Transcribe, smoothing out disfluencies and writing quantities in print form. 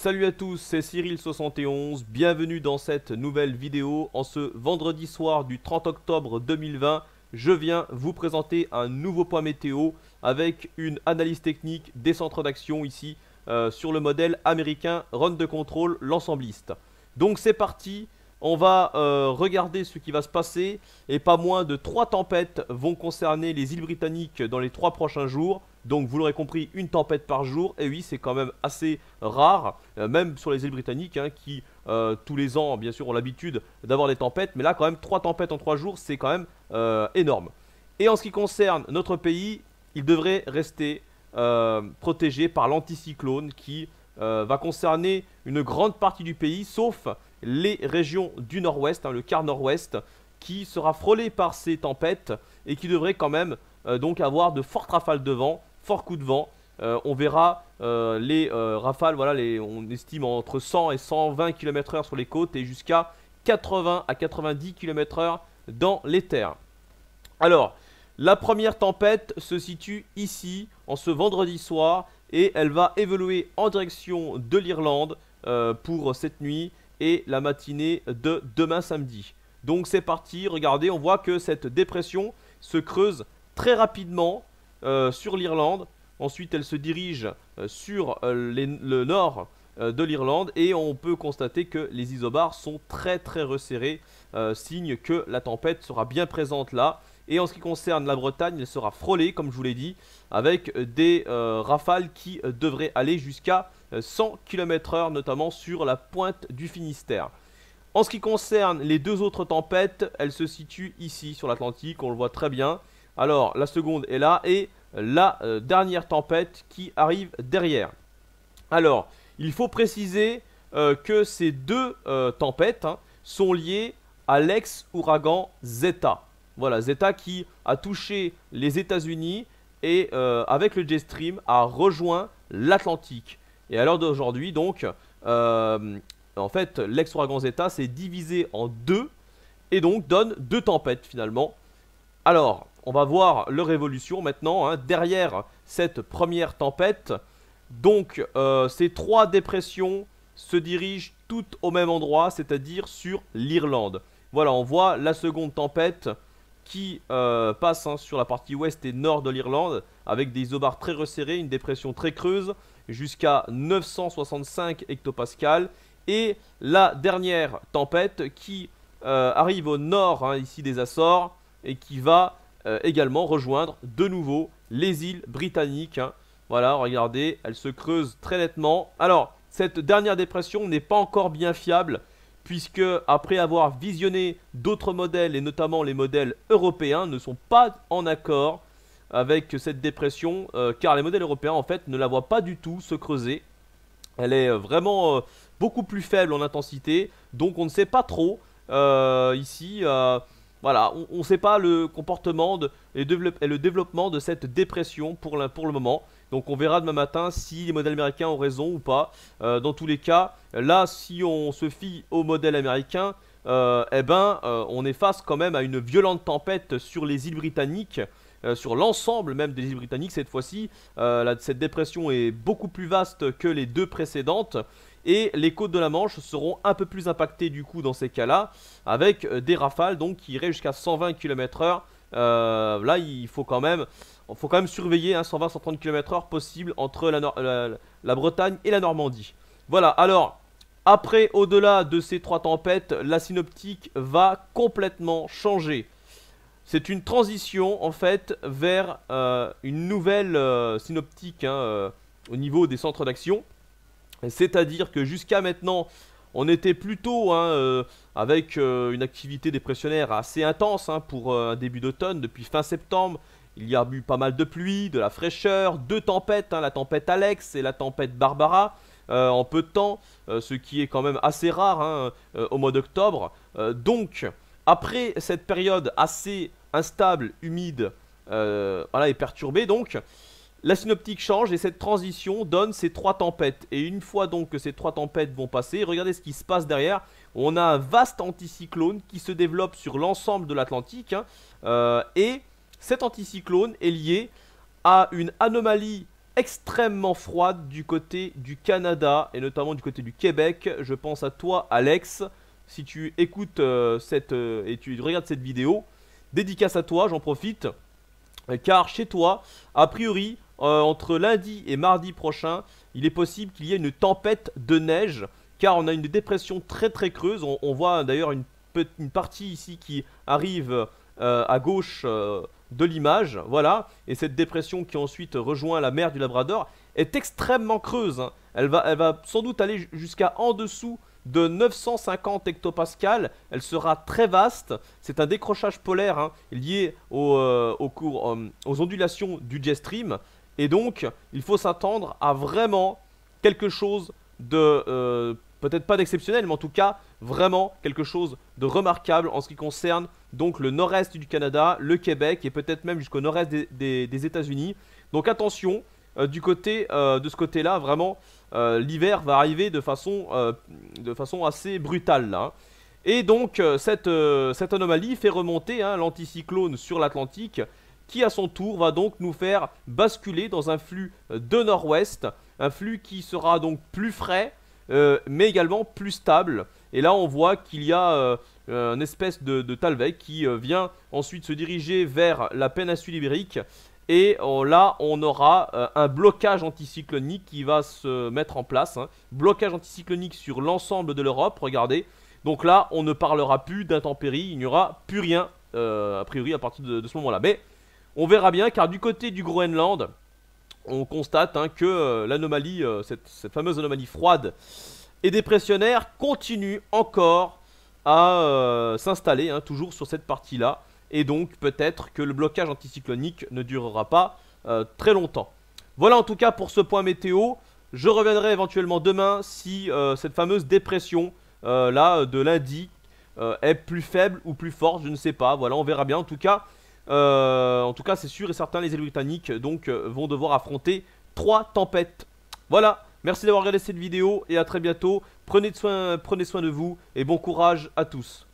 Salut à tous, c'est Cyril71, bienvenue dans cette nouvelle vidéo. En ce vendredi soir du 30 octobre 2020, je viens vous présenter un nouveau point météo avec une analyse technique des centres d'action ici sur le modèle américain Run de Control, l'ensembliste. Donc c'est parti, on va regarder ce qui va se passer et pas moins de 3 tempêtes vont concerner les îles britanniques dans les 3 prochains jours. Donc vous l'aurez compris, une tempête par jour, et oui c'est quand même assez rare, même sur les îles britanniques qui tous les ans bien sûr ont l'habitude d'avoir des tempêtes, mais là quand même 3 tempêtes en 3 jours c'est quand même énorme. Et en ce qui concerne notre pays, il devrait rester protégé par l'anticyclone qui va concerner une grande partie du pays, sauf les régions du nord-ouest, le quart nord-ouest, qui sera frôlé par ces tempêtes et qui devrait quand même donc avoir de fortes rafales de vent. Fort coup de vent, on verra les rafales, voilà, on estime entre 100 et 120 km/h sur les côtes et jusqu'à 80 à 90 km/h dans les terres. Alors, la première tempête se situe ici, en ce vendredi soir, et elle va évoluer en direction de l'Irlande pour cette nuit et la matinée de demain samedi. Donc c'est parti, regardez, on voit que cette dépression se creuse très rapidement sur l'Irlande. Ensuite elle se dirige sur le nord de l'Irlande et on peut constater que les isobars sont très resserrés, signe que la tempête sera bien présente là. Et en ce qui concerne la Bretagne, elle sera frôlée comme je vous l'ai dit, avec des rafales qui devraient aller jusqu'à 100 km/h, notamment sur la pointe du Finistère. En ce qui concerne les deux autres tempêtes, elles se situent ici sur l'Atlantique, on le voit très bien. Alors la seconde est là et la dernière tempête qui arrive derrière. Alors il faut préciser que ces deux tempêtes sont liées à l'ex-ouragan Zeta. Voilà, Zeta qui a touché les États-Unis et avec le jet stream a rejoint l'Atlantique. Et à l'heure d'aujourd'hui donc en fait l'ex-ouragan Zeta s'est divisé en deux et donc donne deux tempêtes finalement. Alors, on va voir leur évolution maintenant, derrière cette première tempête. Donc, ces trois dépressions se dirigent toutes au même endroit, c'est-à-dire sur l'Irlande. Voilà, on voit la seconde tempête qui passe sur la partie ouest et nord de l'Irlande, avec des isobars très resserrés, une dépression très creuse, jusqu'à 965 hectopascales. Et la dernière tempête qui arrive au nord, ici des Açores, et qui va également rejoindre de nouveau les îles britanniques. Voilà, regardez, elle se creuse très nettement. Alors, cette dernière dépression n'est pas encore bien fiable, puisque après avoir visionné d'autres modèles, et notamment les modèles européens, ne sont pas en accord avec cette dépression, car les modèles européens, en fait, ne la voient pas du tout se creuser. Elle est vraiment beaucoup plus faible en intensité, donc on ne sait pas trop ici... voilà, on ne sait pas le comportement et le développement de cette dépression pour le moment. Donc on verra demain matin si les modèles américains ont raison ou pas. Dans tous les cas, là si on se fie au modèle américain, on est face quand même à une violente tempête sur les îles britanniques. Sur l'ensemble même des îles britanniques cette fois-ci. Cette dépression est beaucoup plus vaste que les deux précédentes. Et les côtes de la Manche seront un peu plus impactées du coup dans ces cas-là, avec des rafales donc qui iraient jusqu'à 120 km/h. Là, il faut quand même surveiller 120-130 km/h possible entre la Bretagne et la Normandie. Voilà, alors, après, au-delà de ces trois tempêtes, la synoptique va complètement changer. C'est une transition en fait vers une nouvelle synoptique au niveau des centres d'action. C'est-à-dire que jusqu'à maintenant, on était plutôt avec une activité dépressionnaire assez intense pour un début d'automne. Depuis fin septembre, il y a eu pas mal de pluie, de la fraîcheur, deux tempêtes, la tempête Alex et la tempête Barbara, en peu de temps, ce qui est quand même assez rare au mois d'octobre. Donc, après cette période assez instable, humide et perturbée, donc... La synoptique change et cette transition donne ces trois tempêtes. Et une fois donc que ces trois tempêtes vont passer, regardez ce qui se passe derrière. On a un vaste anticyclone qui se développe sur l'ensemble de l'Atlantique. Et cet anticyclone est lié à une anomalie extrêmement froide du côté du Canada et notamment du côté du Québec. Je pense à toi, Alex, si tu écoutes et tu regardes cette vidéo. Dédicace à toi, j'en profite, car chez toi, a priori, entre lundi et mardi prochain, il est possible qu'il y ait une tempête de neige, car on a une dépression très très creuse. On voit d'ailleurs une partie ici qui arrive à gauche de l'image, voilà, et cette dépression qui ensuite rejoint la mer du Labrador est extrêmement creuse, hein. Elle va sans doute aller jusqu'à en dessous de 950 hectopascales. Elle sera très vaste. C'est un décrochage polaire, hein, lié aux ondulations du jet stream. Et donc, il faut s'attendre à vraiment quelque chose de, peut-être pas d'exceptionnel, mais en tout cas, vraiment quelque chose de remarquable en ce qui concerne donc le nord-est du Canada, le Québec et peut-être même jusqu'au nord-est des États-Unis. Donc attention, du côté de ce côté-là, vraiment, l'hiver va arriver de façon assez brutale là, hein. Et donc cette anomalie fait remonter, hein, l'anticyclone sur l'Atlantique, qui à son tour va donc nous faire basculer dans un flux de nord-ouest, un flux qui sera donc plus frais, mais également plus stable. Et là on voit qu'il y a une espèce de Talweg qui vient ensuite se diriger vers la péninsule ibérique. Et là, on aura un blocage anticyclonique qui va se mettre en place, hein. Blocage anticyclonique sur l'ensemble de l'Europe, regardez. Donc là, on ne parlera plus d'intempéries, il n'y aura plus rien, a priori, à partir de ce moment-là. Mais on verra bien, car du côté du Groenland, on constate, hein, que l'anomalie, cette fameuse anomalie froide et dépressionnaire continue encore à s'installer, hein, toujours sur cette partie-là. Et donc peut-être que le blocage anticyclonique ne durera pas très longtemps. Voilà en tout cas pour ce point météo. Je reviendrai éventuellement demain si cette fameuse dépression là de lundi est plus faible ou plus forte, je ne sais pas. Voilà, on verra bien. En tout cas c'est sûr et certain, les îles britanniques donc vont devoir affronter 3 tempêtes. Voilà, merci d'avoir regardé cette vidéo et à très bientôt. Prenez soin de vous et bon courage à tous.